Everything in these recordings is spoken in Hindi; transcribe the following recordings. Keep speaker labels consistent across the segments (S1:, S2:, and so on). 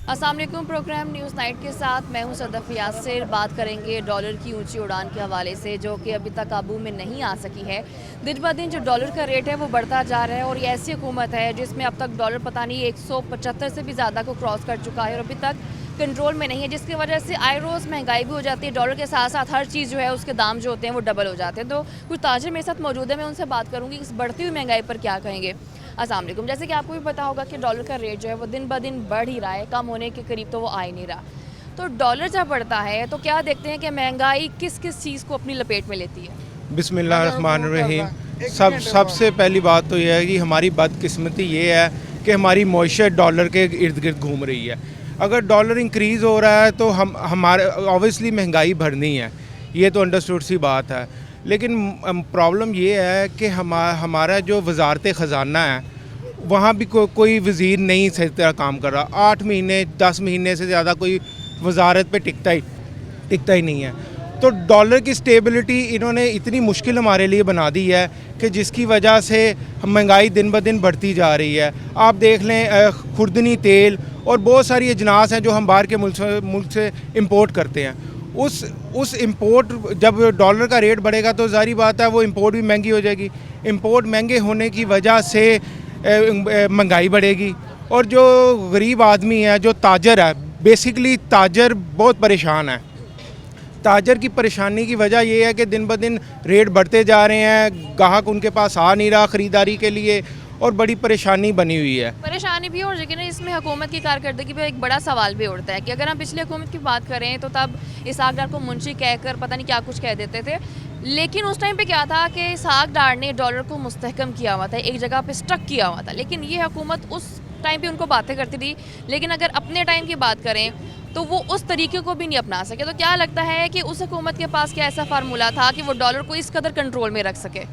S1: अस्सलाम वालेकुम। प्रोग्राम न्यूज़ नाइट के साथ मैं हूं सदफ यासिर। बात करेंगे डॉलर की ऊंची उड़ान के हवाले से, जो कि अभी तक काबू में नहीं आ सकी है। दिन ब दिन जो डॉलर का रेट है वो बढ़ता जा रहा है और ये ऐसी हुकूमत है जिसमें अब तक डॉलर पता नहीं 175 से भी ज़्यादा को क्रॉस कर चुका है और अभी तक कंट्रोल में नहीं है, जिसकी वजह से आए रोज़ महंगाई भी हो जाती है। डॉलर के साथ साथ हर चीज़ जो है उसके दाम जो होते हैं वो डबल हो जाते हैं। तो कुछ ताजिर मेरे साथ मौजूद है, मैं उनसे बात करूँगी इस बढ़ती हुई महंगाई पर क्या कहेंगे। अस्सलाम वालेकुम। जैसे कि आपको भी पता होगा कि डॉलर का रेट जो है वो दिन ब दिन बढ़ ही रहा है, कम होने के करीब तो वो आ ही नहीं रहा। तो डॉलर जब बढ़ता है तो क्या देखते हैं कि महंगाई किस किस चीज़ को अपनी लपेट में लेती है?
S2: बिस्मिल्लाहिर्रहमानिर्रहीम। सबसे पहली बात तो यह है कि हमारी बदकिस्मती ये है कि हमारी मईशत डॉलर के इर्द गिर्द घूम रही है। अगर डॉलर इंक्रीज़ हो रहा है तो हमारे ऑब्वियसली महंगाई बढ़नी है, ये तो अंडरस्टूड सी बात है। लेकिन प्रॉब्लम ये है कि हमारा जो वजारत ख़जाना है वहाँ भी कोई वज़ीर नहीं सही तरह काम कर रहा। 8 महीने 10 महीने से ज़्यादा कोई वजारत पे टिकता ही नहीं है। तो डॉलर की स्टेबिलिटी इन्होंने इतनी मुश्किल हमारे लिए बना दी है कि जिसकी वजह से महंगाई दिन ब दिन बढ़ती जा रही है। आप देख लें खुर्दनी तेल और बहुत सारी अजनास हैं जो हम बाहर के मुल्क से इंपोर्ट करते हैं। उस इंपोर्ट जब डॉलर का रेट बढ़ेगा तो ज़ाहिर बात है वो इंपोर्ट भी महंगी हो जाएगी। इंपोर्ट महंगे होने की वजह से महंगाई बढ़ेगी और जो गरीब आदमी है, जो ताजर है, बेसिकली ताजर बहुत परेशान है। ताजर की परेशानी की वजह ये है कि दिन ब दिन रेट बढ़ते जा रहे हैं, ग्राहक उनके पास आ नहीं रहा ख़रीदारी के लिए और बड़ी परेशानी बनी हुई है।
S1: परेशानी भी, और लेकिन इसमें हुकूमत की कारकर्दगी पर एक बड़ा सवाल भी उठता है कि अगर हम पिछले हुकूमत की बात करें तो तब इसहाक डार को मुंशी कहकर पता नहीं क्या कुछ कह देते थे। लेकिन उस टाइम पे क्या था कि इसहाक डार ने डॉलर को मुस्तहकम किया हुआ था, एक जगह पे स्टक किया हुआ था। लेकिन ये हुकूमत उस टाइम पे उनको बातें करती थी, लेकिन अगर अपने टाइम की बात करें तो वो उस तरीके को भी नहीं अपना सके। तो क्या लगता है कि उस हुकूमत के पास क्या ऐसा फार्मूला था कि वो डॉलर को इस कदर कंट्रोल में रख सके?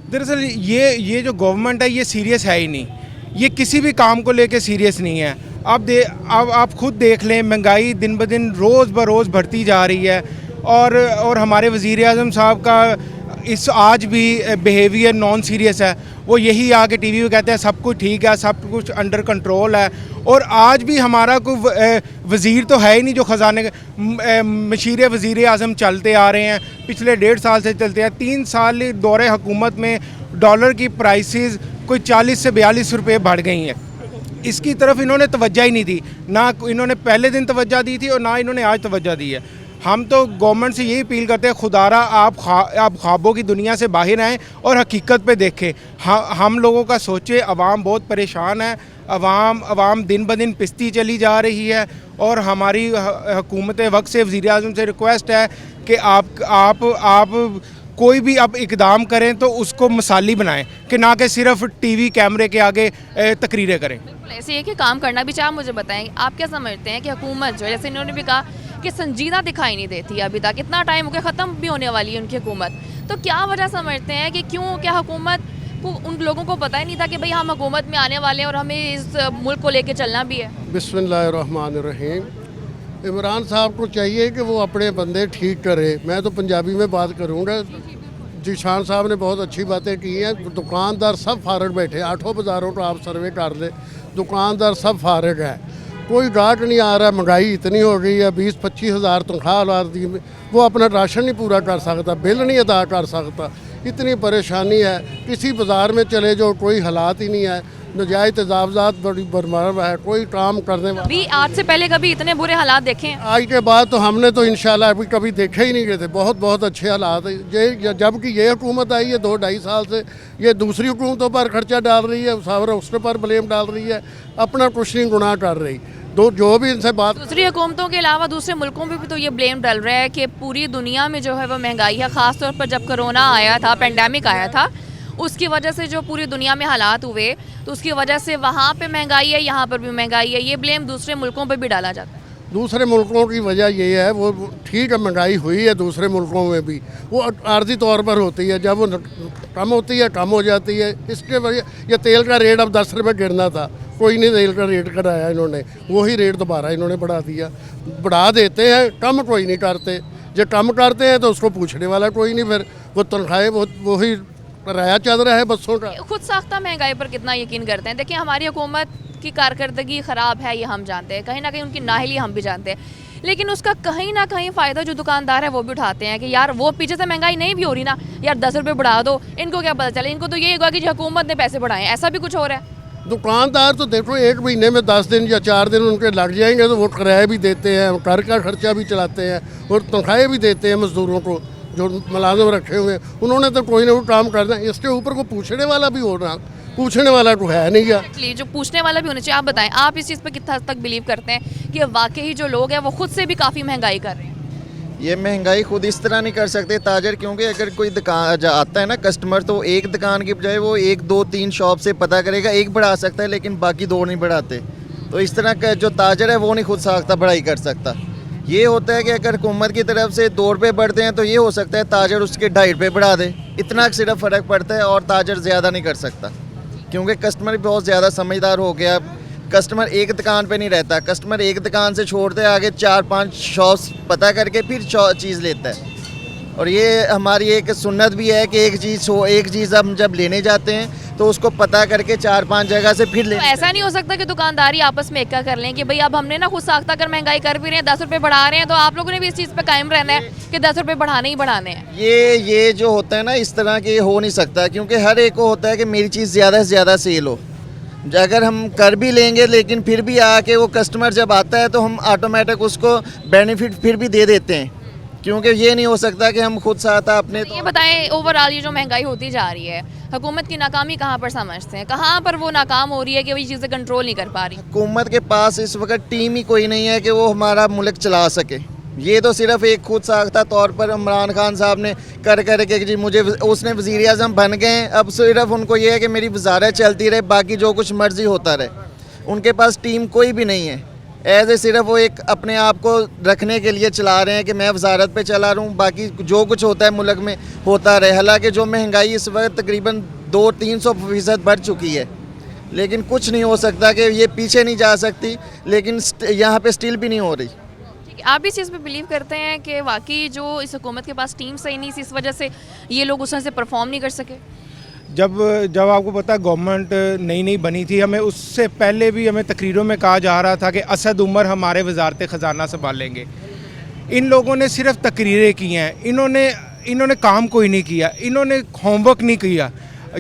S2: दरअसल ये जो गवर्नमेंट है ये सीरियस है ही नहीं, ये किसी भी काम को लेके सीरियस नहीं है। अब आप खुद देख लें, महंगाई दिन ब दिन रोज़ ब रोज़ बढ़ती जा रही है और हमारे वज़ीर आज़म साहब का आज भी बिहेवियर नॉन सीरियस है। वो यही आके टीवी पे कहते हैं सब कुछ ठीक है, सब कुछ अंडर कंट्रोल है, और आज भी हमारा कोई वज़ीर तो है ही नहीं जो ख़जाने मशीर वज़ीर आज़म चलते आ रहे हैं, पिछले 1.5 साल से चलते हैं। 3 साल दौरे हुकूमत में डॉलर की प्राइसेस कोई 40 से 42 रुपये बढ़ गई हैं। इसकी तरफ इन्होंने तवज्जो ही नहीं दी, ना इन्होंने पहले दिन तवज्जो दी थी और ना इन्होंने आज तवज्जो दी है। हम तो गवर्नमेंट से यही अपील करते हैं, खुदारा आप ख्वाबों की दुनिया से बाहर आएँ और हकीकत पे देखें। हम लोगों का सोचें। अवाम बहुत परेशान है, अवाम दिन ब दिन पिसती चली जा रही है और हमारी हुकूमत वक्त से वज़ीर आज़म से रिक्वेस्ट है कि आप कोई भी अब इकदाम करें तो उसको मिसाली बनाएं कि ना कि सिर्फ टीवी कैमरे के आगे तकरीरें करें।
S1: बिल्कुल ऐसे है कि काम करना भी चाहिए। मुझे बताएं, आप क्या समझते हैं कि हुकूमत जो है, जैसे इन्होंने भी कहा कि संजीदा दिखाई नहीं देती अभी तक, इतना टाइम हो गया, ख़त्म भी होने वाली है उनकी हुकूमत, तो क्या वजह समझते हैं कि क्यों, क्या हुकूमत को, उन लोगों को पता ही नहीं था कि भाई हम हुकूमत में आने वाले हैं और हमें इस मुल्क को लेकर चलना भी है?
S3: बिस्मिल्लाहिर्रहमानिर्रहीम। इमरान साहब को चाहिए कि वो अपने बंदे ठीक करे। मैं तो पंजाबी में बात करूँगा। जीशान साहब ने बहुत अच्छी बातें की हैं। दुकानदार सब फारग बैठे, 8 बाज़ारों को आप सर्वे कर ले, दुकानदार सब फारग है, कोई गाहक नहीं आ रहा। महंगाई इतनी हो गई है, 20-25 हज़ार तनख्वाह आदमी वो अपना राशन नहीं पूरा कर सकता, बिल नहीं अदा कर सकता, इतनी परेशानी है। किसी बाज़ार में चले जाओ कोई हालात ही नहीं है, नजायज़ तजावज़ात बड़ी बरमर है, कोई काम करने वाला।
S1: अभी आज से पहले कभी इतने बुरे हालात देखे हैं?
S3: आज के बाद तो हमने तो इंशाल्लाह अभी कभी देखे ही नहीं गए थे। बहुत अच्छे हालात है। ये जबकि ये हुकूमत आई है 2-2.5 साल से, ये दूसरी हुकूमतों पर खर्चा डाल रही है, सारा उसके पर ब्लेम डाल रही है, अपना कुछ नहीं गुनाह कर रही। जो भी इनसे बात,
S1: दूसरी हुकूमतों के अलावा दूसरे मुल्कों में भी तो ये ब्लेम डल रहा है कि पूरी दुनिया में जो है वो महंगाई है। ख़ासतौर पर जब कोरोना आया था, पेंडेमिक आया था, उसकी वजह से जो पूरी दुनिया में हालात हुए तो उसकी वजह से वहाँ पे महंगाई है, यहाँ पर भी महंगाई है। ये ब्लेम दूसरे मुल्कों पर भी डाला जाता है।
S3: दूसरे मुल्कों की वजह ये है, वो ठीक है महंगाई हुई है दूसरे मुल्कों में भी, वो आर्जी तौर पर होती है, जब वो कम होती है कम हो जाती है। इसके वजह ये तेल का रेट अब 10 रुपये गिरना था, कोई नहीं तेल का रेट कराया इन्होंने, वही रेट दोबारा इन्होंने बढ़ा दिया। बढ़ा देते हैं, कम कोई नहीं करते। जो कम करते हैं तो उसको पूछने वाला कोई नहीं, फिर वो तनख्वाहें वही किराया चल रहा है बसों का।
S1: खुद साख्ता महंगाई पर कितना यकीन करते हैं? देखिए हमारी हुकूमत की कारकर्दगी ख़राब है ये हम जानते हैं, कहीं ना कहीं उनकी नाअहली हम भी जानते हैं, लेकिन उसका कहीं ना कहीं फ़ायदा जो दुकानदार है वो भी उठाते हैं कि यार वो पीछे से महंगाई नहीं भी हो रही ना, यार 10 रुपये बढ़ा दो, इनको क्या पता चले, इनको तो ये होगा कि हुकूमत ने पैसे बढ़ाए, ऐसा भी कुछ हो रहा है।
S3: दुकानदार तो देखो 1 महीने में 10 दिन या 4 दिन उनके लग जाएंगे तो वो किराया भी देते हैं, घर का खर्चा भी चलाते हैं और तनख्वाहें भी देते हैं मजदूरों को जो मुलाजिम रखे हुए हैं। उन्होंने तो कोई ना कोई काम करना है, इसके ऊपर को पूछने वाला भी होना, पूछने वाला तो है नहीं है।
S1: एक्चुअली जो पूछने वाला भी होना चाहिए। आप बताएं, आप इस चीज़ पर कितना हद तक बिलीव करते हैं कि वाकई जो लोग हैं वो खुद से भी काफ़ी महंगाई कर रहे हैं?
S4: ये महंगाई खुद इस तरह नहीं कर सकते ताजर, क्योंकि अगर कोई दुकान आता है ना कस्टमर, तो एक दुकान की बजाय वो 1 2 3 शॉप से पता करेगा, एक बढ़ा सकता है लेकिन बाकी 2 नहीं बढ़ाते। तो इस तरह का जो ताजर है वो नहीं खुद साख्ता बढ़ाई कर सकता। ये होता है कि अगर हुकूमत की तरफ से 2 रुपये बढ़ते हैं तो ये हो सकता है ताजर उसके 2.5 रुपये बढ़ा दे, इतना सिर्फ फ़र्क पड़ता है और ताजर ज़्यादा नहीं कर सकता, क्योंकि कस्टमर बहुत ज़्यादा समझदार हो गया। कस्टमर एक दुकान पे नहीं रहता, कस्टमर एक दुकान से छोड़ते आगे 4-5 शॉप्स पता करके फिर चीज़ लेता है। और ये हमारी एक सुन्नत भी है कि एक चीज़ हम जब लेने जाते हैं तो उसको पता करके 4-5 जगह से फिर
S1: तो
S4: ले।
S1: ऐसा नहीं हो सकता कि दुकानदारी आपस में एक्का कर लें कि भाई अब हमने ना खुद साख्ता कर महंगाई कर भी रहे हैं, 10 रुपये बढ़ा रहे हैं, तो आप लोगों ने भी इस चीज़ पे कायम रहना है कि 10 रुपये बढ़ाने ही बढ़ाने हैं?
S4: ये जो होता है ना इस तरह के हो नहीं सकता, क्योंकि हर एक को होता है कि मेरी चीज़ ज़्यादा से ज़्यादा सेल हो। अगर हम कर भी लेंगे लेकिन फिर भी आके वो कस्टमर जब आता है तो हम ऑटोमेटिक उसको बेनिफिट फिर भी दे देते हैं, क्योंकि ये नहीं हो सकता कि हम खुद साथ अपने।
S1: ये बताएं, ओवरऑल ये जो महंगाई होती जा रही है, हुकूमत की नाकामी कहाँ पर समझते हैं, कहाँ पर वो नाकाम हो रही है कि वो ये चीज़ें कंट्रोल नहीं कर पा रही?
S4: हुकूमत के पास इस वक्त टीम ही कोई नहीं है कि वो हमारा मुल्क चला सके। ये तो सिर्फ एक खुद साख्ता तौर पर इमरान खान साहब ने कर के जी मुझे उसने वज़ीर आज़म बन गए, अब सिर्फ उनको ये है कि मेरी वजारत चलती रहे, बाकी जो कुछ मर्ज़ी होता रहे। उनके पास टीम कोई भी नहीं है, ऐसे सिर्फ वो एक अपने आप को रखने के लिए चला रहे हैं कि मैं वजारत पे चला रहा हूँ, बाकी जो कुछ होता है मुल्क में होता रहे। हालांकि जो महंगाई इस वक्त तकरीबन 200-300% बढ़ चुकी है, लेकिन कुछ नहीं हो सकता कि ये पीछे नहीं जा सकती, लेकिन यहाँ पे स्टिल भी नहीं हो रही।
S1: ठीक है, आप इस चीज़ पे बिलीव करते हैं कि वाकई जो इस हुकूमत के पास टीम सही नहीं थी, इस वजह से ये लोग उसमें से परफॉर्म नहीं कर सके?
S2: जब आपको पता है गवर्नमेंट नई बनी थी, हमें उससे पहले भी हमें तकरीरों में कहा जा रहा था कि असद उमर हमारे वजारत ख़जाना संभालेंगे। इन लोगों ने सिर्फ तकरीरें की हैं, इन्होंने काम कोई नहीं किया, इन्होंने होमवर्क नहीं किया।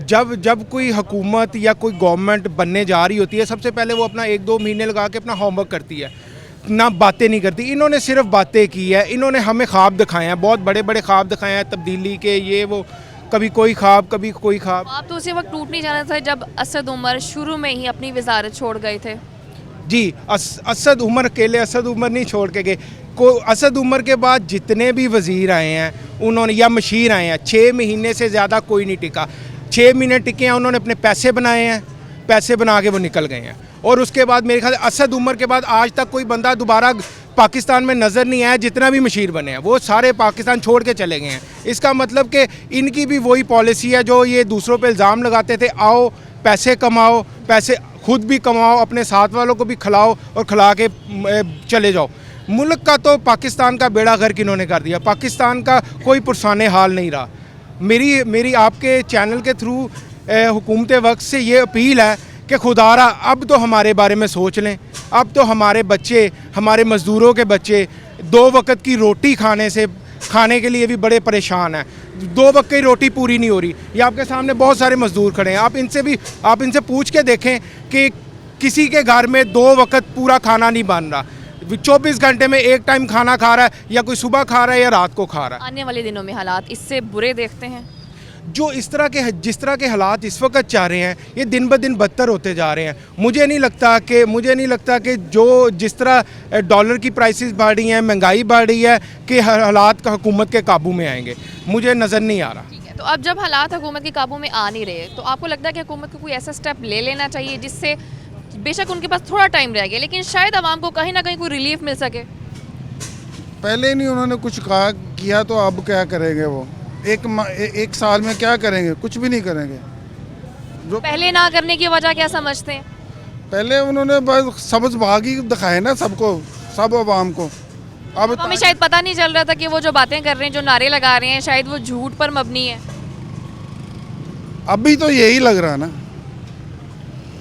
S2: जब कोई हुकूमत या कोई गवर्नमेंट बनने जा रही होती है, सबसे पहले वो अपना 1-2 महीने लगा के अपना होमवर्क करती है, ना बातें नहीं करती। इन्होंने सिर्फ बातें की है, इन्होंने हमें ख्वाब दिखाए हैं, बहुत बड़े बड़े ख्वाब दिखाए हैं तब्दीली के, ये वो, कभी कोई ख्वाब कभी कोई ख्वाब।
S1: आप तो उसी वक्त टूट नहीं जाना था जब असद उमर शुरू में ही अपनी वजारत छोड़ गए थे?
S2: जी, असद उमर अकेले असद उमर नहीं छोड़ के गए, असद उमर के बाद जितने भी वज़ीर आए हैं उन्होंने या मशीर आए हैं, 6 महीने से ज़्यादा कोई नहीं टिका। 6 महीने टिके हैं, उन्होंने अपने पैसे बनाए हैं, पैसे बना के वो निकल गए हैं। और उसके बाद मेरे ख्याल असद उमर के बाद आज तक कोई बंदा दोबारा पाकिस्तान में नज़र नहीं आया, जितना भी मशीर बने हैं वो सारे पाकिस्तान छोड़ के चले गए हैं। इसका मतलब कि इनकी भी वही पॉलिसी है जो ये दूसरों पे इल्ज़ाम लगाते थे, आओ पैसे कमाओ, पैसे खुद भी कमाओ, अपने साथ वालों को भी खिलाओ और खिला के चले जाओ। मुल्क का तो पाकिस्तान का बेड़ा गर्क इन्होंने कर दिया, पाकिस्तान का कोई पुरसाने हाल नहीं रहा। मेरी आपके चैनल के थ्रू हुकूमत वक्त से ये अपील है कि खुदारा अब तो हमारे बारे में सोच लें। अब तो हमारे बच्चे, हमारे मज़दूरों के बच्चे 2 वक्त की रोटी खाने के लिए भी बड़े परेशान हैं। 2 वक्त की रोटी पूरी नहीं हो रही। ये आपके सामने बहुत सारे मज़दूर खड़े हैं, आप इनसे पूछ के देखें कि किसी के घर में 2 वक्त पूरा खाना नहीं बन रहा, 24 घंटे में एक टाइम खाना खा रहा है, या कोई सुबह खा रहा है या रात को खा रहा है।
S1: आने वाले दिनों में हालात इससे बुरे देखते हैं?
S2: जो जिस तरह के हालात इस वक्त चाह रहे हैं, ये दिन ब दिन बदतर होते जा रहे हैं। मुझे नहीं लगता कि जिस तरह डॉलर की प्राइसेस बढ़ रही हैं, महंगाई बढ़ रही है, कि हालात का हुकूमत के काबू में आएंगे, मुझे नज़र नहीं आ रहा।
S1: ठीक है, तो अब जब हालात हुकूमत के काबू में आ नहीं रहे, तो आपको लगता है कि हुकूमत को कोई ऐसा स्टेप ले लेना चाहिए जिससे बेशक उनके पास थोड़ा टाइम रह गया, लेकिन शायद आवाम को कहीं ना कहीं कोई रिलीफ मिल सके?
S5: पहले नहीं उन्होंने कुछ कहा किया, तो अब क्या करेंगे वो? एक साल में क्या करेंगे? कुछ भी नहीं करेंगे। जो
S1: पहले ना करने की वजह क्या समझते हैं?
S5: पहले उन्होंने बस सबज भाग ही दिखाए ना सबको, सब आवाम को। अब
S1: तो हमें शायद पता नहीं चल रहा था कि वो जो बातें कर रहे हैं, जो नारे लगा रहे हैं, शायद वो झूठ पर मबनी है।
S5: अभी तो यही लग रहा ना।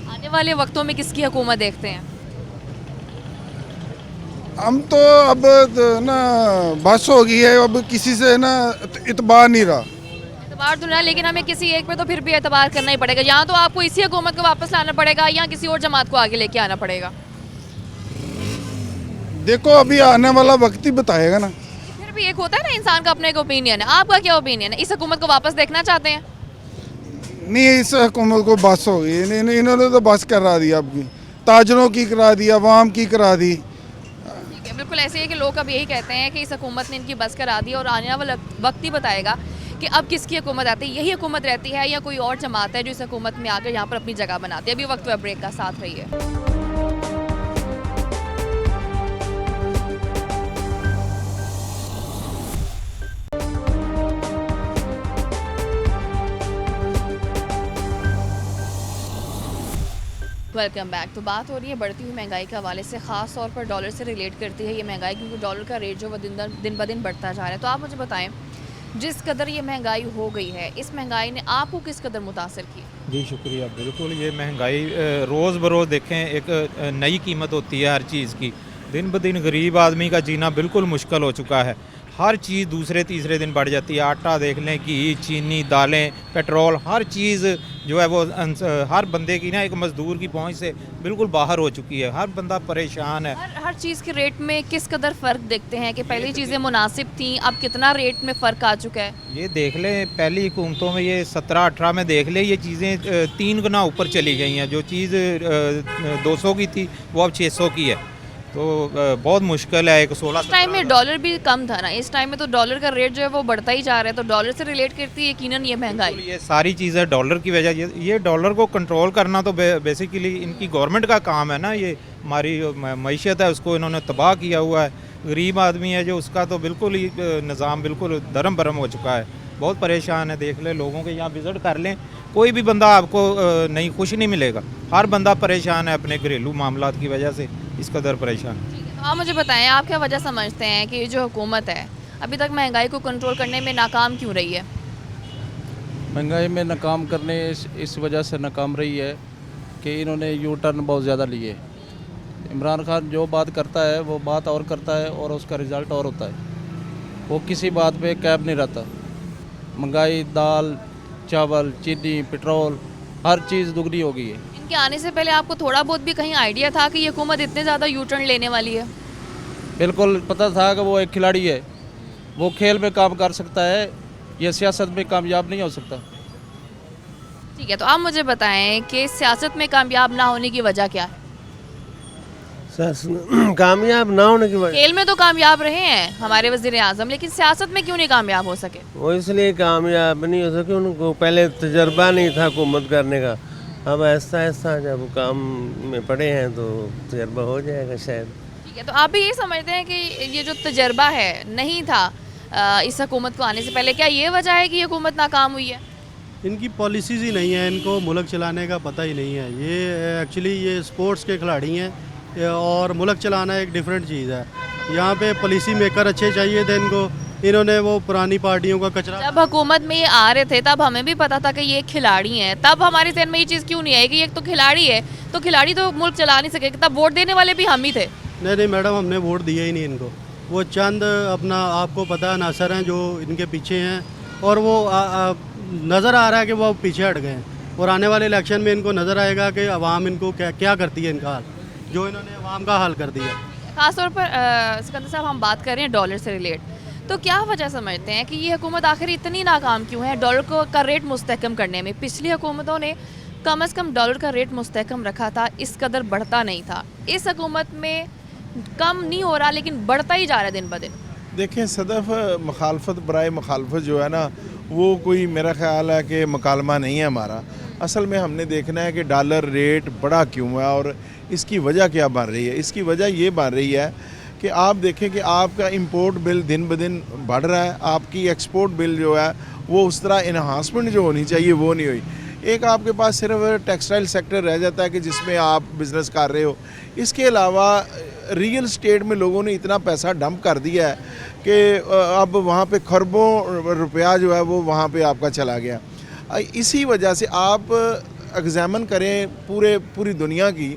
S1: आने वाले वक्तों में किसकी हुकूमत देखते हैं?
S5: हम तो अब ना बस हो गई है, अब किसी से ना इतबार नहीं रहा।
S1: एतबार तो ना, लेकिन हमें किसी एक पे तो फिर भी एतबार करना ही पड़ेगा। यहाँ तो आपको इसी हुकूमत को वापस लाना पड़ेगा या किसी और जमात को आगे लेके आना पड़ेगा।
S5: देखो अभी आने वाला वक्त ही बताएगा ना।
S1: फिर भी एक होता है ना, इंसान का अपना एक ओपिनियन है। आपका क्या ओपिनियन है? इस हुकूमत को वापस देखना चाहते हैं?
S5: नहीं, इस हुकूमत को बस हो गई, इन्होंने तो बस करा दी, आपकी ताजरों की करा दी, अवाम की करा दी।
S1: ठीक है, बिल्कुल ऐसे ही है कि लोग अब यही कहते हैं कि इस हुकूमत ने इनकी बस करा दी और आने वाला वक्त ही बताएगा कि अब किसकी हुकूमत आती है। यही हुकूमत रहती है या कोई और जमात है जो इस हुकूमत में आकर यहाँ पर अपनी जगह बनाती है। अभी वक्त हुआ ब्रेक का, साथ रहिए। Welcome back. तो बात हो रही है बढ़ती हुई महंगाई के हवाले से, ख़ास तौर पर डॉलर से रिलेट करती है ये महंगाई, क्योंकि डॉलर का रेट जो वो दिन ब दिन बढ़ता जा रहा है। तो आप मुझे बताएं, जिस कदर ये महंगाई हो गई है, इस महंगाई ने आपको किस कदर मुतासर की?
S6: जी शुक्रिया। बिल्कुल, ये महंगाई रोज़ बरोज़ देखें एक नई कीमत होती है हर चीज़ की। दिन ब दिन गरीब आदमी का जीना बिल्कुल मुश्किल हो चुका है। हर चीज़ दूसरे तीसरे दिन बढ़ जाती है। आटा देख लें, घी, चीनी, दालें, पेट्रोल, हर चीज़ जो है वो हर बंदे की ना एक मज़दूर की पहुंच से बिल्कुल बाहर हो चुकी है। हर बंदा परेशान है।
S1: हर चीज़ के रेट में किस कदर फ़र्क देखते हैं कि पहली चीज़ें मुनासिब थी, अब कितना रेट में फ़र्क आ चुका है?
S6: ये देख लें, पहली हुकूमतों में ये 17-18 में देख लें, ये चीज़ें 3 गुना ऊपर चली गई हैं। जो चीज़ 200 की थी वो अब 600 की है। तो बहुत मुश्किल है। एक 16
S1: टाइम में डॉलर भी कम था ना, इस टाइम में तो डॉलर का रेट जो है वो बढ़ता ही जा रहा है। तो डॉलर से रिलेट करती है यकीनन ये महंगाई।
S6: ये सारी चीज़ें डॉलर की वजह, ये डॉलर को कंट्रोल करना तो बेसिकली इनकी गवर्नमेंट का काम है ना। ये हमारी मईशत है उसको इन्होंने तबाह किया हुआ है। गरीब आदमी है जो, उसका तो बिल्कुल ही निज़ाम बिल्कुल धर्म भरम हो चुका है। बहुत परेशान है। देख ले, लोगों के यहाँ विज़िट कर लें, कोई भी बंदा आपको नहीं खुश नहीं मिलेगा। हर बंदा परेशान है अपने घरेलू मामलात की वजह से, इस कदर परेशान है।
S1: तो आप मुझे बताएं, आप क्या वजह समझते हैं कि ये जो हुकूमत है अभी तक महंगाई को कंट्रोल करने में नाकाम क्यों रही है?
S7: महंगाई में नाकाम करने इस वजह से नाकाम रही है कि इन्होंने यू टर्न बहुत ज़्यादा लिए। इमरान खान जो बात करता है वो बात और करता है और उसका रिज़ल्ट और होता है। वो किसी बात पे कैब नहीं रहता। महंगाई, दाल, चावल, चीनी, पेट्रोल, हर चीज़ दुगनी हो गई है।
S1: इनके आने से पहले आपको थोड़ा बहुत भी कहीं आइडिया था कि ये हुकूमत इतने ज़्यादा यू टर्न लेने वाली है?
S7: बिल्कुल पता था कि वो एक खिलाड़ी है, वो खेल में काम कर सकता है, ये सियासत में कामयाब नहीं हो सकता।
S1: ठीक है, तो आप मुझे बताएं कि सियासत में कामयाब ना होने की वजह क्या है?
S8: कामयाब ना होने की वजह,
S1: खेल में तो कामयाब रहे हैं हमारे वज़ीर आज़म, लेकिन सियासत में क्यों नहीं कामयाब हो सके?
S8: वो इसलिए कामयाब नहीं हो सके, उनको पहले तजर्बा नहीं था हुकूमत करने का। अब ऐसा ऐसा जब काम में पड़े हैं तो तजर्बा हो जाएगा शायद।
S1: ठीक है, तो आप भी ये समझते हैं कि ये जो तजर्बा है नहीं था इस हुकूमत को आने से पहले, क्या ये वजह है कि ये हुकूमत नाकाम हुई है?
S9: इनकी पॉलिसीज़ ही नहीं है, इनको मुल्क चलाने का पता ही नहीं है। ये एक्चुअली ये स्पोर्ट्स के खिलाड़ी हैं और मुल्क चलाना एक डिफरेंट चीज़ है। यहाँ पे पॉलिसी मेकर अच्छे चाहिए थे इनको, इन्होंने वो पुरानी पार्टियों का कचरा।
S1: जब हुकूमत में ये आ रहे थे तब हमें भी पता था कि ये खिलाड़ी हैं, तब हमारे जहन में ये चीज़ क्यों नहीं आई कि ये तो खिलाड़ी है, तो खिलाड़ी तो मुल्क चला नहीं सकेगा? तब वोट देने वाले भी हम ही थे।
S9: नहीं मैडम, हमने वोट दिया ही नहीं इनको। वो चंद अपना, आपको पता है, नासर हैं जो इनके पीछे हैं और वो नज़र आ रहा है कि वो पीछे हट गए हैं और आने वाले इलेक्शन में इनको नज़र आएगा कि अवाम इनको क्या करती है, इनका हाल जो इन्होंने अवाम का हाल कर दिया।
S1: ख़ासतौर पर सिकंदर साहब, हम बात कर रहे हैं डॉलर से रिलेट, तो क्या वजह समझते हैं कि ये हुकूमत आखिर इतनी नाकाम क्यों है डॉलर का रेट मुस्तहकम करने में? पिछली हुकूमतों ने कम से कम डॉलर का रेट मुस्तहकम रखा था, इस कदर बढ़ता नहीं था। इस हुकूमत में कम नहीं हो रहा लेकिन बढ़ता ही जा रहा है दिन ब दिन।
S10: देखें सदफ, मुखालफत बराए मुखालफत जो है ना, वो कोई मेरा ख्याल है कि मुकालमा नहीं है हमारा। असल में हमने देखना है कि डॉलर रेट बढ़ा क्यों है और इसकी वजह क्या बन रही है। इसकी वजह ये बन रही है कि आप देखें कि आपका इंपोर्ट बिल दिन ब दिन बढ़ रहा है, आपकी एक्सपोर्ट बिल जो है वो उस तरह इन्हांसमेंट जो होनी चाहिए वो नहीं हुई। एक आपके पास सिर्फ टेक्सटाइल सेक्टर रह जाता है कि जिसमें आप बिज़नेस कर रहे हो। इसके अलावा रियल स्टेट में लोगों ने इतना पैसा डंप कर दिया है कि अब वहाँ पे खरबों रुपया जो है वो वहाँ पे आपका चला गया। इसी वजह से आप एग्जामिन करें पूरी दुनिया की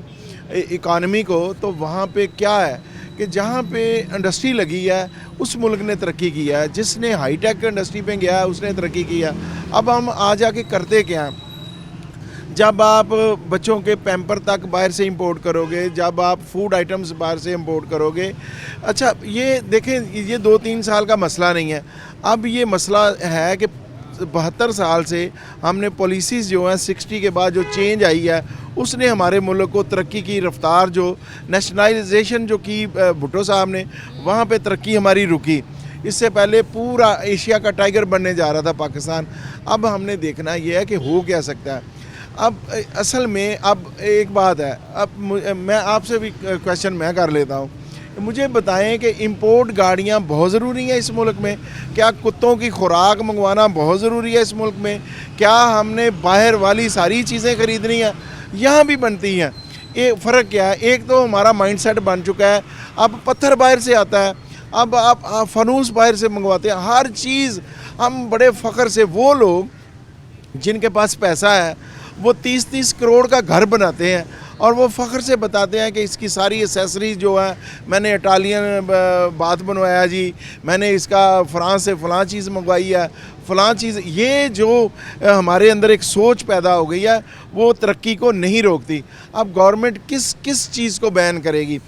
S10: इकानमी को, तो वहाँ पे क्या है कि जहाँ पे इंडस्ट्री लगी है उस मुल्क ने तरक्की की है, जिसने हाईटेक इंडस्ट्री पे गया है उसने तरक्की की है। अब हम आ जाके करते क्या हैं, जब आप बच्चों के पैम्पर तक बाहर से इंपोर्ट करोगे, जब आप फूड आइटम्स बाहर से इंपोर्ट करोगे, अच्छा ये देखें ये 2-3 साल का मसला नहीं है, अब ये मसला है कि 72 साल से हमने पॉलिसीज़ जो हैं 60 के बाद जो चेंज आई है उसने हमारे मुल्क को तरक्की की रफ्तार, जो नेशनलाइजेशन जो की भुट्टो साहब ने, वहाँ पे तरक्की हमारी रुकी। इससे पहले पूरा एशिया का टाइगर बनने जा रहा था पाकिस्तान। अब हमने देखना ये है कि हो क्या सकता है। अब असल में अब एक बात है, अब मैं आपसे भी क्वेश्चन मैं कर लेता हूँ, मुझे बताएं कि इंपोर्ट गाड़ियाँ बहुत ज़रूरी हैं इस मुल्क में? क्या कुत्तों की खुराक मंगवाना बहुत ज़रूरी है इस मुल्क में? क्या हमने बाहर वाली सारी चीज़ें ख़रीदनी हैं? यहाँ भी बनती हैं। एक फ़र्क क्या है, एक तो हमारा माइंडसेट बन चुका है, अब पत्थर बाहर से आता है, अब आप फनूस बाहर से मंगवाते हैं, हर चीज़ हम बड़े फ़ख्र से, वो लोग जिनके पास पैसा है वो 30-30 करोड़ का घर बनाते हैं और वो फ़ख्र से बताते हैं कि इसकी सारी एसेसरीज जो है, मैंने इटालियन बात बनवाया जी, मैंने इसका फ्रांस से फ़लाँ चीज़ मंगवाई है, फ़लाँ चीज़। ये जो हमारे अंदर एक सोच पैदा हो गई है वो तरक्की को नहीं रोकती। अब गवर्नमेंट किस चीज़ को बैन करेगी?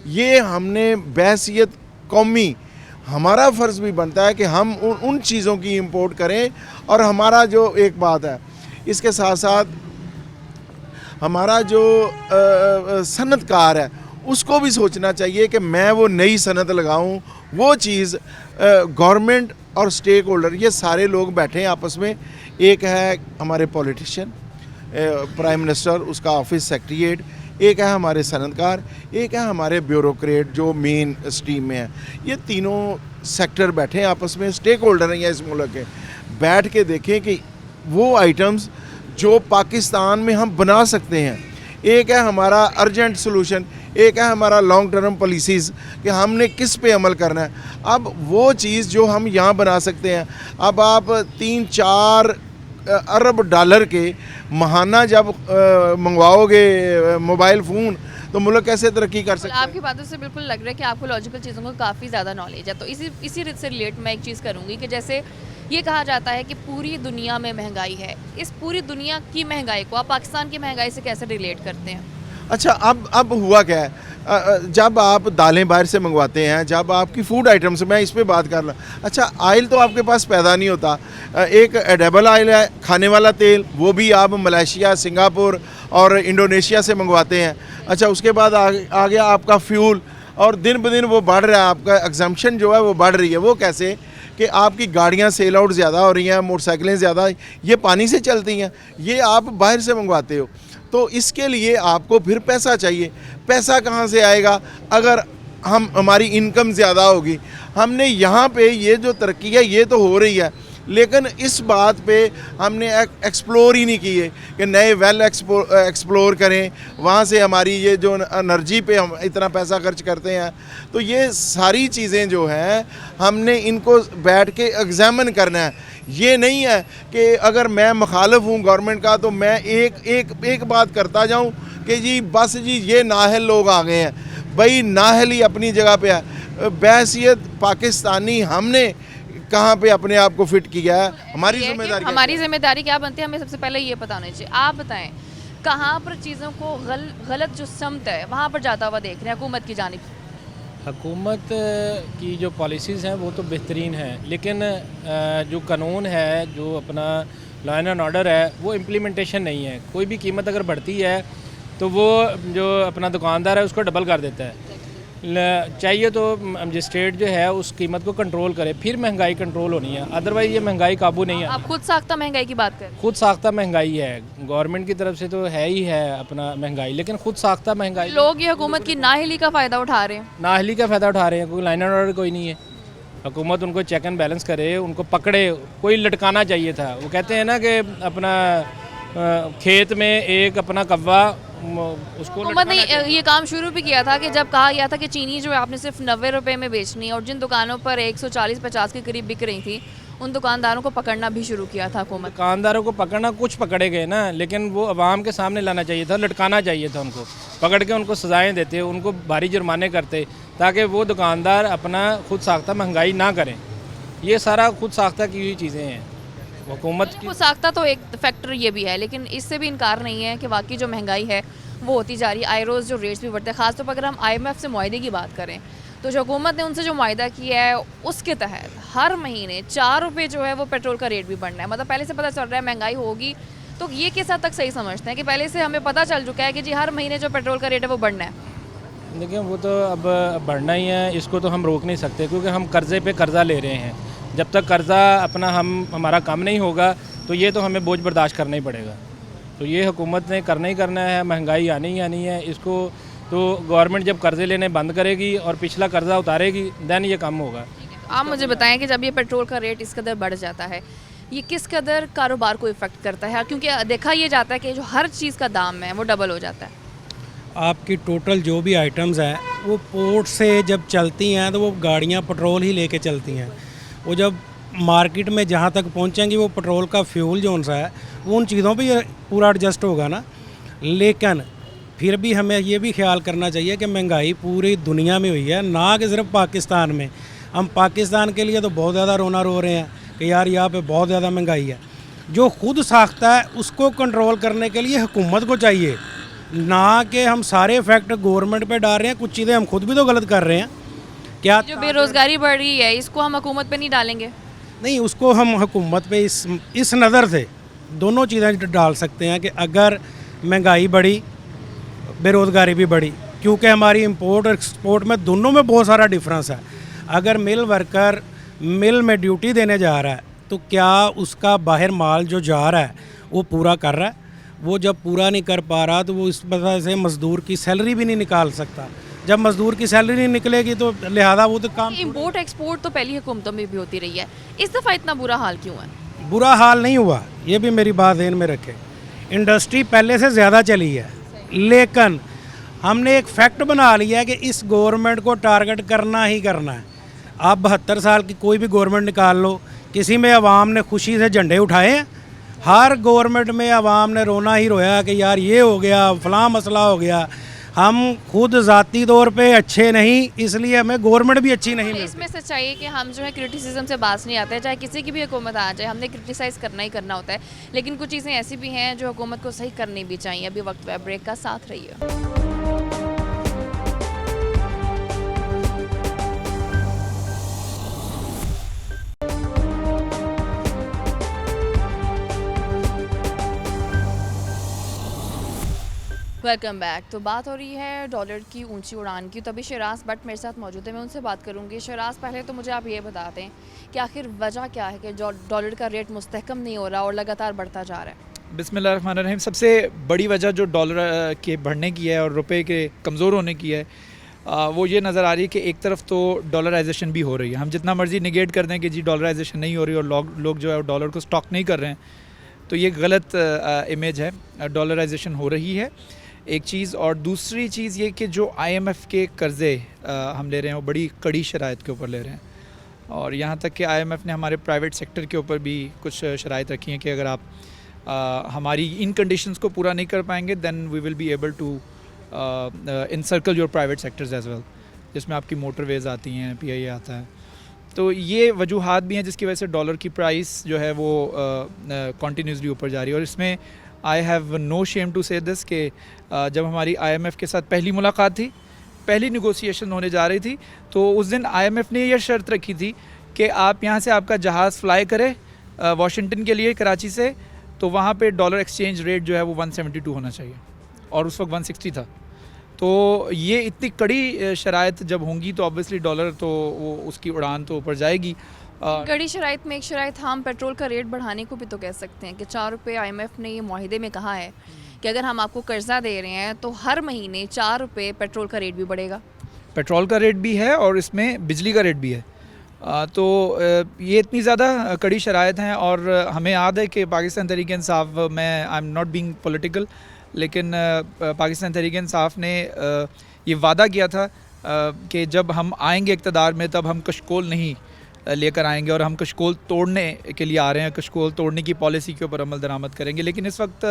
S10: ये हमने बहसियत कौमी, हमारा फ़र्ज़ भी बनता है कि हम उन चीज़ों की इंपोर्ट करें। और हमारा जो एक बात है, इसके साथ साथ हमारा जो सनतकार है उसको भी सोचना चाहिए कि मैं वो नई सनत लगाऊं। वो चीज़ गवर्नमेंट और स्टेक होल्डर, ये सारे लोग बैठे हैं आपस में। एक है हमारे पॉलिटिशियन, प्राइम मिनिस्टर, उसका ऑफिस सेक्रेटरीट, एक है हमारे सनतकार, एक है हमारे ब्यूरोक्रेट जो मेन स्ट्रीम में है। ये तीनों सेक्टर बैठे हैं आपस में, स्टेक होल्डर हैं इस मुल्क के। बैठ के देखें कि वो आइटम्स जो पाकिस्तान में हम बना सकते हैं, एक है हमारा अर्जेंट सॉल्यूशन, एक है हमारा लॉन्ग टर्म पॉलिसीज़ कि हमने किस पे अमल करना है। अब वो चीज़ जो हम यहाँ बना सकते हैं, अब आप 3-4 अरब डॉलर के महाना जब मंगवाओगे मोबाइल फ़ोन, तो मुल्क कैसे तरक्की कर सकता है?
S1: आपकी बातों से बिल्कुल लग रहा है कि आपको लॉजिकल चीज़ों को काफ़ी ज़्यादा नॉलेज है। तो इसी से रिलेट मैं एक चीज़ करूँगी कि जैसे ये कहा जाता है कि पूरी दुनिया में महंगाई है, इस पूरी दुनिया की महंगाई को आप पाकिस्तान की महंगाई से कैसे रिलेट करते हैं?
S10: अच्छा, अब हुआ क्या है, जब आप दालें बाहर से मंगवाते हैं, जब आपकी फ़ूड आइटम्स, मैं इस पे बात कर रहा, अच्छा ऑयल तो आपके पास पैदा नहीं होता, एक एडेबल ऑयल है खाने वाला तेल, वो भी आप मलेशिया, सिंगापुर और इंडोनेशिया से मंगवाते हैं। अच्छा, उसके बाद आ गया आपका फ्यूल, और दिन ब दिन वो बढ़ रहा है, आपका एग्जम्पशन जो है वो बढ़ रही है। वो कैसे कि आपकी गाड़ियाँ सेल आउट ज़्यादा हो रही हैं, मोटरसाइकिलें ज़्यादा, ये पानी से चलती हैं, ये आप बाहर से मंगवाते हो। तो इसके लिए आपको फिर पैसा चाहिए। पैसा कहाँ से आएगा? अगर हमारी इनकम ज़्यादा होगी। हमने यहाँ पे ये जो तरक्की है ये तो हो रही है, लेकिन इस बात पे हमने एक्सप्लोर ही नहीं किए कि नए वेल एक्सप्लोर करें, वहाँ से हमारी ये जो एनर्जी पे हम इतना पैसा खर्च करते हैं। तो ये सारी चीज़ें जो हैं हमने इनको बैठ के एग्जामिन करना है। ये नहीं है कि अगर मैं मुखालिफ हूँ गवर्नमेंट का तो मैं एक बात करता जाऊँ कि जी बस जी ये नाअहल लोग आ गए हैं। भाई नाअहली अपनी जगह पे है, बहसियत पाकिस्तानी हमने कहाँ पे अपने आप को फिट किया है? हमारी
S1: जिम्मेदारी क्या बनती है? हमें सबसे पहले ये पता होना चाहिए। आप बताएं कहाँ पर चीज़ों को गलत जो समत है वहाँ पर जाता हुआ देख रहे हैं हुकूमत की जानिब?
S7: हुकूमत की जो पॉलिसीज़ हैं वो तो बेहतरीन हैं, लेकिन जो कानून है, जो अपना लॉ एंड ऑर्डर है, वो इम्प्लीमेंटेशन नहीं है। कोई भी कीमत अगर बढ़ती है तो वो जो अपना दुकानदार है उसको डबल कर देता है। चाहिए तो मजिस्ट्रेट जो है उस कीमत को कंट्रोल करे, फिर महंगाई कंट्रोल होनी है, अदरवाइज़ ये महंगाई काबू नहीं है।
S1: आप खुद साख्ता महंगाई की बात करें?
S7: खुद साख्ता महंगाई है, गवर्नमेंट की तरफ से तो है ही है अपना महंगाई, लेकिन खुद साख्ता महंगाई।
S1: लोग ये हुकूमत की नाअहली का फ़ायदा उठा रहे हैं।
S7: नाअहली का फ़ायदा उठा रहे हैं, कोई लाइन एंड ऑर्डर कोई नहीं है। हुकूमत उनको चेक एंड बैलेंस करे, उनको पकड़े, कोई लटकाना चाहिए था। वो कहते हैं ना कि अपना खेत में एक अपना कव्वा, उसको
S1: हुकूमत ने ये काम शुरू भी किया था कि जब कहा गया था कि चीनी जो है आपने सिर्फ 90 रुपये में बेचनी है, और जिन दुकानों पर 140-50 के करीब बिक रही थी उन दुकानदारों को पकड़ना भी शुरू किया था हुकूमत।
S11: दुकानदारों को पकड़ना कुछ पकड़े गए ना, लेकिन वो अवाम के सामने लाना चाहिए था, लटकाना चाहिए था उनको, पकड़ के उनको सजाएं देते, उनको भारी जुर्माने करते, ताकि वो दुकानदार अपना खुद साख्ता महंगाई ना करें। ये सारा खुद साख्ता की हुई चीज़ें हैं हुकूमत की।
S1: वो साख्ता तो एक फैक्टर ये भी है, लेकिन इससे भी इनकार नहीं है कि वाकई जो महंगाई है वो होती जा रही है, आए रोज़ जो रेट्स भी बढ़ते हैं। ख़ासतौर पर अगर हम IMF से मुआहदे की बात करें तो जो हुकूमत ने उनसे जो मुआहदा किया है उसके तहत हर महीने 4 रुपये जो है वो पेट्रोल का रेट भी बढ़ना है। मतलब पहले से पता चल रहा है महंगाई होगी, तो ये किस हद तक सही समझते हैं कि पहले से हमें पता चल चुका है कि जी हर महीने जो पेट्रोल का रेट है वो बढ़ना है?
S11: देखिए वो तो अब बढ़ना ही है, इसको तो हम रोक नहीं सकते, क्योंकि हम कर्ज़े पे कर्ज़ा ले रहे हैं। जब तक कर्ज़ा अपना हमारा कम नहीं होगा तो ये तो हमें बोझ बर्दाश्त करना ही पड़ेगा। तो ये हुकूमत ने करना ही करना है, महंगाई आनी ही आनी है। इसको तो गवर्नमेंट जब कर्ज़े लेने बंद करेगी और पिछला कर्ज़ा उतारेगी, दैन ये कम होगा।
S1: आप मुझे बताएं कि जब ये पेट्रोल का रेट इस कदर बढ़ जाता है, ये किस कदर कारोबार को इफ़ेक्ट करता है? क्योंकि देखा ये जाता है कि जो हर चीज़ का दाम है वो डबल हो जाता है।
S12: आपकी टोटल जो भी आइटम्स हैं वो पोर्ट से जब चलती हैं तो वो गाड़ियाँ पेट्रोल ही लेके चलती हैं। वो जब मार्केट में जहाँ तक पहुँचेंगी वो पेट्रोल का फ्यूल जो सा है वो उन चीज़ों पे पूरा एडजस्ट होगा ना। लेकिन फिर भी हमें ये भी ख्याल करना चाहिए कि महंगाई पूरी दुनिया में हुई है, ना कि सिर्फ पाकिस्तान में। हम पाकिस्तान के लिए तो बहुत ज़्यादा रोना रो रहे हैं कि यार यहाँ पे बहुत ज़्यादा महंगाई है। जो खुद साख्ता है उसको कंट्रोल करने के लिए हुकूमत को चाहिए, ना कि हम सारे इफेक्ट गवर्नमेंट पे डाल रहे हैं। कुछ चीज़ें हम खुद भी तो गलत कर रहे हैं। क्या
S1: जो बेरोज़गारी बढ़ रही है इसको हम हुकूमत पे नहीं डालेंगे?
S12: नहीं, उसको हम हुकूमत पे इस नज़र से दोनों चीज़ें डाल सकते हैं कि अगर महंगाई बढ़ी, बेरोज़गारी भी बढ़ी, क्योंकि हमारी इंपोर्ट और एक्सपोर्ट में दोनों में बहुत सारा डिफरेंस है। अगर मिल वर्कर मिल में ड्यूटी देने जा रहा है तो क्या उसका बाहर माल जो जा रहा है वो पूरा कर रहा है? वो जब पूरा नहीं कर पा रहा तो वो इस वजह से मज़दूर की सैलरी भी नहीं निकाल सकता। जब मज़दूर की सैलरी नहीं निकलेगी तो लिहाजा वो तो काम।
S1: इंपोर्ट एक्सपोर्ट तो पहली हुकूमतों में भी होती रही है, इस दफ़ा इतना बुरा हाल क्यों है?
S12: बुरा हाल नहीं हुआ, ये भी मेरी बात ध्यान में रखें। इंडस्ट्री पहले से ज़्यादा चली है, लेकिन हमने एक फैक्ट बना लिया है कि इस गवर्नमेंट को टारगेट करना ही करना है। आप 72 साल की कोई भी गवर्नमेंट निकाल लो, किसी में आवाम ने खुशी से झंडे उठाए हैं? हर गवर्नमेंट में आवाम ने रोना ही रोया कि यार ये हो गया, फलां मसला हो गया। हम खुद ज़ाती तौर पे अच्छे नहीं, इसलिए हमें गवर्नमेंट भी अच्छी नहीं मिलती।
S1: इसमें सच्चाई है कि हम जो है क्रिटिसिज्म से बाज नहीं आते, चाहे किसी की भी हुकूमत आ जाए हमने क्रिटिसाइज़ करना ही करना होता है। लेकिन कुछ चीज़ें ऐसी भी हैं जो हुकूमत को सही करनी भी चाहिए। अभी वक्त है ब्रेक का, साथ रहिए। Welcome back. तो बात हो रही है डॉलर की ऊंची उड़ान की, तो अभी शराज बट मेरे साथ मौजूद है, मैं उनसे बात करूंगी। शराज, पहले तो मुझे आप ये बता दें कि आखिर वजह क्या है कि डॉलर का रेट मुस्तहकम नहीं हो रहा और लगातार बढ़ता जा रहा है?
S13: बिस्मिल्लाहिर्रहमानिर्रहीम। सबसे बड़ी वजह जो डॉलर के बढ़ने की है और रुपए के कमज़ोर होने की है, वो ये नज़र आ रही है कि एक तरफ तो डॉलराइजेशन भी हो रही है। हम जितना मर्ज़ी निगेट कर दें कि जी डॉलराइजेशन नहीं हो रही और लोग जो है डॉलर को स्टॉक नहीं कर रहे हैं, तो ये गलत इमेज है। डॉलराइजेशन हो रही है एक चीज़, और दूसरी चीज़ ये कि जो IMF के कर्ज़े हम ले रहे हैं वो बड़ी कड़ी शराइत के ऊपर ले रहे हैं, और यहाँ तक कि IMF ने हमारे प्राइवेट सेक्टर के ऊपर भी कुछ शराइत रखी हैं कि अगर आप हमारी इन कंडीशंस को पूरा नहीं कर पाएंगे then we will be able to encircle your private sectors as well, जिसमें आपकी मोटरवेज आती हैं, PIA आता है। तो ये वजूहात भी हैं जिसकी वजह से डॉलर की प्राइस जो है वो कॉन्टीन्यूसली ऊपर जा रही है। और इसमें I have no shame to say this कि जब हमारी IMF के साथ पहली मुलाकात थी, पहली निगोसिएशन होने जा रही थी, तो उस दिन IMF ने यह शर्त रखी थी कि आप यहाँ से आपका जहाज़ फ्लाई करे वाशिंगटन के लिए कराची से, तो वहाँ पे डॉलर एक्सचेंज रेट जो है वो 172 होना चाहिए, और उस वक्त 160 था। तो ये इतनी कड़ी शराइत जब होंगी तो ऑब्वियसली डॉलर तो वो उसकी उड़ान तो ऊपर जाएगी।
S1: कड़ी शराइत में एक शराइत हम पेट्रोल का रेट बढ़ाने को भी तो कह सकते हैं कि 4 रुपये IMF ने ये मुआहिदे में कहा है कि अगर हम आपको कर्जा दे रहे हैं तो हर महीने 4 रुपये पेट्रोल का रेट भी बढ़ेगा।
S13: पेट्रोल का रेट भी है और इसमें बिजली का रेट भी है। तो ये इतनी ज़्यादा कड़ी शराइत हैं, और हमें याद है कि पाकिस्तान तहरीक इंसाफ, मैं I am not being political, लेकिन पाकिस्तान तहरीक इंसाफ ने ये वादा किया था कि जब हम आएंगे इक़्तिदार में तब हम कशकोल नहीं लेकर आएंगे और हम कशकोल तोड़ने के लिए आ रहे हैं, कशकोल तोड़ने की पॉलिसी के ऊपर अमल दरामद करेंगे। लेकिन इस वक्त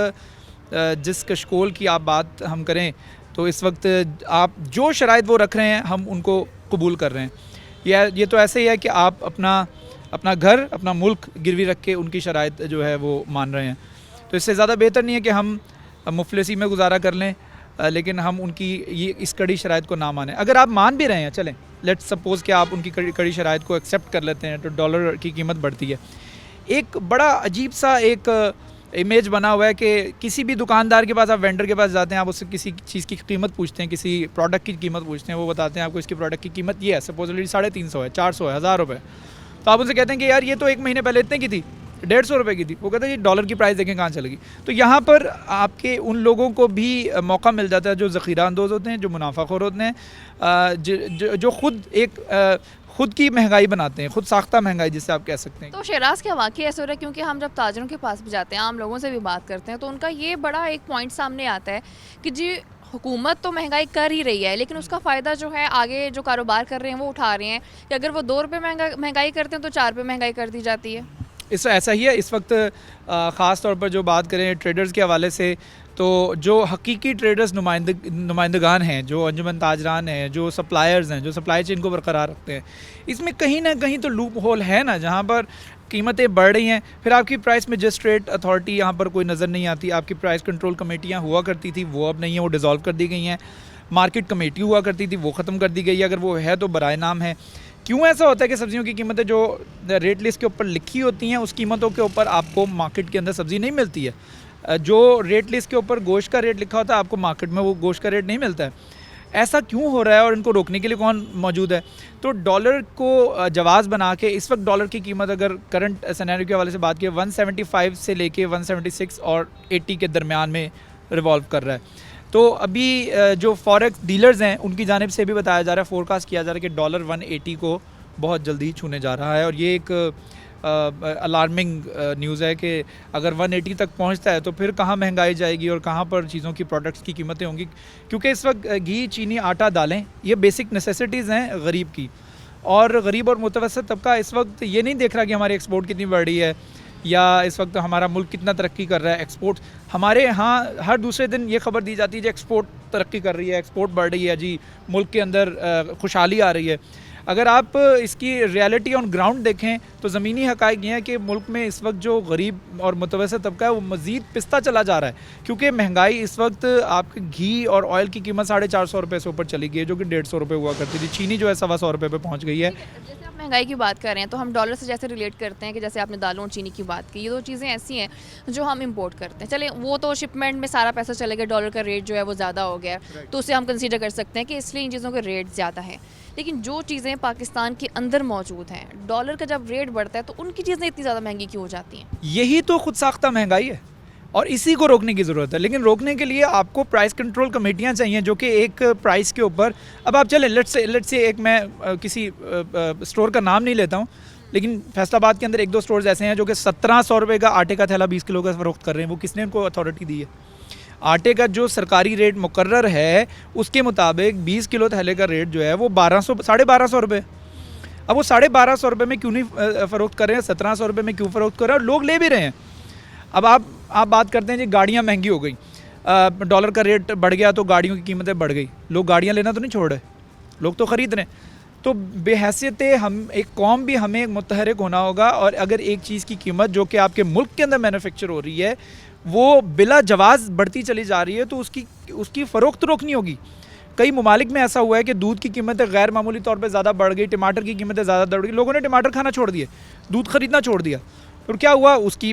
S13: जिस कशकोल की आप बात हम करें तो इस वक्त आप जो शराइत वो रख रहे हैं हम उनको कबूल कर रहे हैं। ये तो ऐसे ही है कि आप अपना घर, अपना मुल्क गिरवी रख के उनकी शराइत जो है वो मान रहे हैं। तो इससे ज़्यादा बेहतर नहीं है कि हम मुफलिसी में गुजारा कर लें लेकिन हम उनकी ये इस कड़ी शराइत को ना मानें। अगर आप मान भी रहे हैं, चलें लेट्स सपोज़ कि आप उनकी कड़ी शराइत को एक्सेप्ट कर लेते हैं, तो डॉलर की कीमत बढ़ती है। एक बड़ा अजीब सा एक इमेज बना हुआ है कि किसी भी दुकानदार के पास, आप वेंडर के पास जाते हैं, आप उससे किसी चीज़ की कीमत पूछते हैं, किसी प्रोडक्ट की कीमत पूछते हैं, वो बताते हैं आपको इसकी प्रोडक्ट की कीमत ये है, सपोजली 350 है, 400 है, 1000 रुपये। तो आप उनसे कहते हैं कि यार ये तो 1 महीने पहले इतने की थी, 150 रुपये की थी। वो कहते हैं ये डॉलर की प्राइस देखें कहाँ चलेगी। तो यहाँ पर आपके उन लोगों को भी मौका मिल जाता है जो ज़ख़ीरा अंदोज़ होते हैं, जो मुनाफाखोर होते हैं, जो खुद की महंगाई बनाते हैं, खुद साख्ता महंगाई जिससे आप कह सकते हैं।
S1: तो शहराज क्या वाकई ऐसा हो रहा है? क्योंकि हम जब ताजरों के पास भी जाते हैं, आम लोगों से भी बात करते हैं, तो उनका ये बड़ा एक पॉइंट सामने आता है कि जी हुकूमत तो महंगाई कर ही रही है लेकिन उसका फ़ायदा जो है आगे जो कारोबार कर रहे हैं वो उठा रहे हैं कि अगर वो 2 रुपये महंगाई करते हैं तो 4 रुपये महंगाई कर दी जाती है।
S13: इस ऐसा ही है इस वक्त ख़ास तौर पर जो बात करें ट्रेडर्स के हवाले से, तो जो हकीकी ट्रेडर्स नुमाइंदगान हैं, जो अंजुमन ताजरान हैं, जो सप्लायर्स हैं, जो सप्लाई चेन को बरकरार रखते हैं, इसमें कहीं ना कहीं तो लूप होल है ना, जहाँ पर कीमतें बढ़ रही हैं। फिर आपकी प्राइस मैजिस्ट्रेट अथॉरिटी यहाँ पर कोई नज़र नहीं आती। आपकी प्राइस कंट्रोल कमेटियाँ हुआ करती थी, वो अब नहीं है, वो डिज़ोल्व कर दी गई हैं। मार्केट कमेटी हुआ करती थी, वो ख़त्म कर दी गई है, अगर वो है तो बराए नाम है। क्यों ऐसा होता है कि सब्जियों की कीमतें जो रेट लिस्ट के ऊपर लिखी होती हैं उस कीमतों के ऊपर आपको मार्केट के अंदर सब्ज़ी नहीं मिलती है। जो रेट लिस्ट के ऊपर गोश्त का रेट लिखा होता है आपको मार्केट में वो गोश्त का रेट नहीं मिलता है। ऐसा क्यों हो रहा है और इनको रोकने के लिए कौन मौजूद है? तो डॉलर को जवाज़ बना के इस वक्त डॉलर की कीमत अगर करंट सिनेरियो के हवाले से बात की 175 से लेके 176 और 80 के दरमियान में रिवॉल्व कर रहा है। तो अभी जो फॉरेक्स डीलर्स हैं उनकी जानिब से भी बताया जा रहा है, फोरकास्ट किया जा रहा है कि डॉलर 180 को बहुत जल्दी छूने जा रहा है। और ये एक अलार्मिंग न्यूज़ है कि अगर 180 तक पहुंचता है तो फिर कहाँ महंगाई जाएगी और कहाँ पर चीज़ों की प्रोडक्ट्स की कीमतें होंगी। क्योंकि इस वक्त घी, चीनी, आटा, दालें ये बेसिक नेसेसिटीज़ हैं गरीब की, और गरीब और मुतवसत तबका इस वक्त ये नहीं देख रहा कि हमारी एक्सपोर्ट कितनी बढ़ रही है या इस वक्त हमारा मुल्क कितना तरक्की कर रहा है। एक्सपोर्ट हमारे यहाँ हर दूसरे दिन ये खबर दी जाती है कि एक्सपोर्ट तरक्की कर रही है, एक्सपोर्ट बढ़ रही है जी, मुल्क के अंदर खुशहाली आ रही है। अगर आप इसकी रियलिटी ऑन ग्राउंड देखें तो ज़मीनी हक़ाइक़ ये हैं कि मुल्क में इस वक्त जो गरीब और मुतवसत तबका है वो मज़ीद पिसता चला जा रहा है, क्योंकि महंगाई इस वक्त आपके घी और ऑयल की कीमत 450 रुपये से ऊपर चली गई है, जो कि 150 रुपये हुआ करती थी। चीनी जो है 125 रुपये पे पहुँच गई है।
S1: जैसे आप महंगाई की बात कर रहे हैं तो हम डॉलर से जैसे रिलेट करते हैं कि जैसे आपने दालों और चीनी की बात की, ये 2 चीज़ें ऐसी हैं जो हम इंपोर्ट करते हैं। चले वो तो शिपमेंट में सारा पैसा चले गया, डॉलर का रेट जो है वो ज़्यादा हो गया, तो उसे हम कंसीडर कर सकते हैं कि इसलिए इन चीज़ों के रेट ज़्यादा है। लेकिन जो चीज़ें पाकिस्तान के अंदर मौजूद हैं, डॉलर का जब रेट बढ़ता है तो उनकी चीज़ें इतनी ज़्यादा महंगी क्यों हो जाती हैं?
S13: यही तो खुद साख्ता महंगाई है और इसी को रोकने की ज़रूरत है। लेकिन रोकने के लिए आपको प्राइस कंट्रोल कमेटियाँ चाहिए जो कि एक प्राइस के ऊपर, अब आप चलें लेट्स से एक मैं किसी स्टोर का नाम नहीं लेता हूँ, लेकिन फैसलाबाद के अंदर 1-2 स्टोर्स ऐसे हैं जो कि 1700 रुपये का आटे का थैला 20 किलो का फ़रोख्त कर रहे हैं। वो किसने उनको अथॉरिटी दी है? आटे का जो सरकारी रेट मुकर्रर है उसके मुताबिक 20 किलो थैले का रेट जो है वो 1250 रुपये। अब वो 1250 रुपये में क्यों नहीं फ़रोख्त कर रहे हैं, 1700 रुपये में क्यों फ़रोख्त कर रहे हैं, और लोग ले भी रहे हैं। अब आप बात करते हैं जी गाड़ियाँ महंगी हो गई, डॉलर का रेट बढ़ गया तो गाड़ियों की कीमतें बढ़ गई। लोग गाड़ियाँ लेना तो नहीं छोड़ रहे, लोग तो ख़रीद रहे हैं। तो बेहैसियत हम एक कौम भी हमें मुतहरिक होना होगा, और अगर एक चीज़ की कीमत जो कि आपके मुल्क के अंदर मैन्युफैक्चर हो रही है वो बिला जवाज़ बढ़ती चली जा रही है तो उसकी फ़रोख्त रोकनी होगी। कई ममालिक में ऐसा हुआ है कि दूध की कीमतें गैर मामूली तौर पे ज़्यादा बढ़ गई, टमाटर की कीमतें ज़्यादा बढ़ गई, लोगों ने टमाटर खाना छोड़ दिए, दूध ख़रीदना छोड़ दिया। तो क्या हुआ उसकी?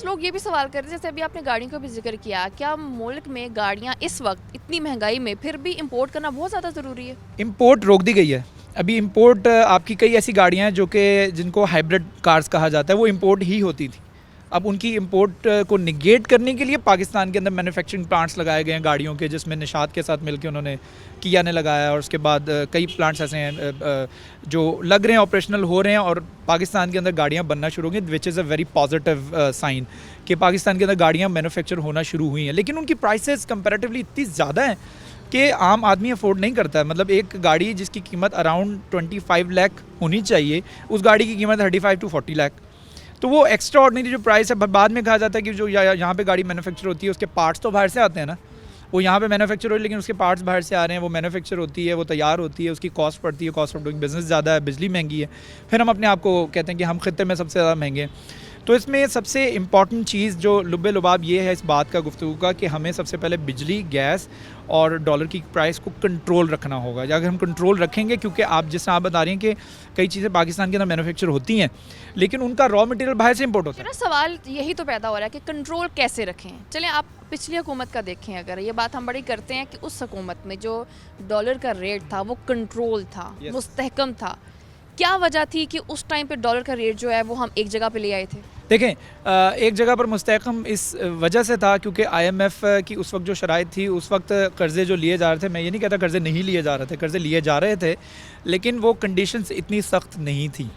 S1: लोग ये भी सवाल कर रहे हैं, जैसे अभी आपने गाड़ियों का भी जिक्र किया, क्या मुल्क में गाड़ियाँ इस वक्त इतनी महंगाई में फिर भी इंपोर्ट करना बहुत ज़्यादा ज़रूरी है?
S13: इंपोर्ट रोक दी गई है। अभी इंपोर्ट आपकी कई ऐसी गाड़ियाँ हैं जो कि जिनको हाइब्रिड कार्स कहा जाता है, वो इंपोर्ट ही होती थी। अब उनकी इंपोर्ट को निगेट करने के लिए पाकिस्तान के अंदर मैन्युफैक्चरिंग प्लांट्स लगाए गए हैं गाड़ियों के, जिसमें निशात के साथ मिलकर उन्होंने किया ने लगाया, और उसके बाद कई प्लांट्स ऐसे हैं जो लग रहे हैं, ऑपरेशनल हो रहे हैं, और पाकिस्तान के अंदर गाड़ियाँ बनना शुरू हो गई, which is a very positive sign कि पाकिस्तान के अंदर गाड़ियाँ मैन्युफैक्चर होना शुरू हुई हैं। लेकिन उनकी प्राइसेस कंपैरेटिवली इतनी ज़्यादा हैं कि आम आदमी अफोर्ड नहीं करता है। मतलब एक गाड़ी जिसकी कीमत अराउंड 25 लाख होनी चाहिए, उस गाड़ी की कीमत 35 to 40 लाख। तो वो एक्स्ट्रा ऑर्डिनरी जो प्राइस है, बाद में कहा जाता है कि जो यहाँ पे गाड़ी मैन्युफैक्चर होती है उसके पार्ट्स तो बाहर से आते हैं ना, वो यहाँ पे मैन्युफैक्चर हो रही है लेकिन उसके पार्ट्स बाहर से आ रहे हैं, वो मैन्युफैक्चर होती है, वो तैयार होती है, उसकी कॉस्ट पड़ती है, कॉस्ट ऑफ डूइंग बिजनेस ज़्यादा है, बिजली महंगी है, फिर हम अपने आप को कहते हैं कि हम खित्ते में सबसे ज़्यादा महंगे हैं। तो इसमें सबसे इम्पॉर्टेंट चीज़ जो लुब्बे लुबाब ये है इस बात का गुफ्तगू का कि हमें सबसे पहले बिजली, गैस और डॉलर की प्राइस को कंट्रोल रखना होगा। अगर हम कंट्रोल रखेंगे, क्योंकि आप जिस आप बता रही हैं कि कई चीज़ें पाकिस्तान के अंदर मैन्युफैक्चर होती हैं लेकिन उनका रॉ मटेरियल बाहर से इंपोर्ट होता है।
S1: सवाल यही तो पैदा हो रहा है कि कंट्रोल कैसे रखें। चलें आप पिछली हुकूमत का देखें, अगर ये बात हम बड़ी करते हैं कि उस हुकूमत में जो डॉलर का रेट था वो कंट्रोल था, मुस्तहकम था, क्या वजह थी कि उस टाइम पे डॉलर का रेट जो है वो हम एक जगह पे ले आए थे?
S13: देखें, एक जगह पर मुस्तहकम इस वजह से था क्योंकि IMF की उस वक्त जो शराइत थी, उस वक्त कर्ज़े जो लिए जा रहे थे, मैं ये नहीं कहता कर्ज़े नहीं लिए जा रहे थे, कर्ज़े लिए जा रहे थे, लेकिन वो कंडीशंस इतनी सख्त नहीं थी।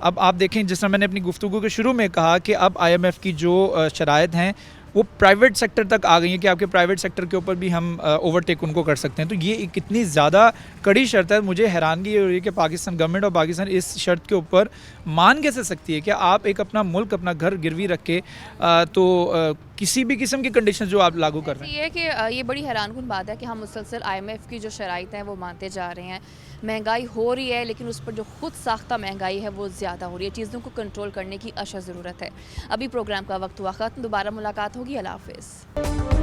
S13: अब आप देखें, जिस तरह मैंने अपनी गुफ्तगू के शुरू में कहा कि अब IMF की जो शराइत हैं वो प्राइवेट सेक्टर तक आ गई है कि आपके प्राइवेट सेक्टर के ऊपर भी हम ओवरटेक उनको कर सकते हैं। तो ये एक इतनी ज़्यादा कड़ी शर्त है, मुझे हैरानगी हो रही है कि पाकिस्तान गवर्नमेंट और पाकिस्तान इस शर्त के ऊपर मान कैसे सकती है कि आप एक अपना मुल्क, अपना घर गिरवी रख के किसी भी किस्म की कंडीशन जो आप लागू कर रहे हैं।
S1: ये है कि ये बड़ी हैरानकुन बात है कि हम मुसलसल IMF की जो शराइत हैं वो मानते जा रहे हैं, महंगाई हो रही है लेकिन उस पर जो खुद साख्ता महंगाई है वो ज़्यादा हो रही है। चीज़ों को कंट्रोल करने की अशद ज़रूरत है। अभी प्रोग्राम का वक्त हुआ ख़त्म, दोबारा मुलाकात होगी। अल्लाह हाफ़िज़।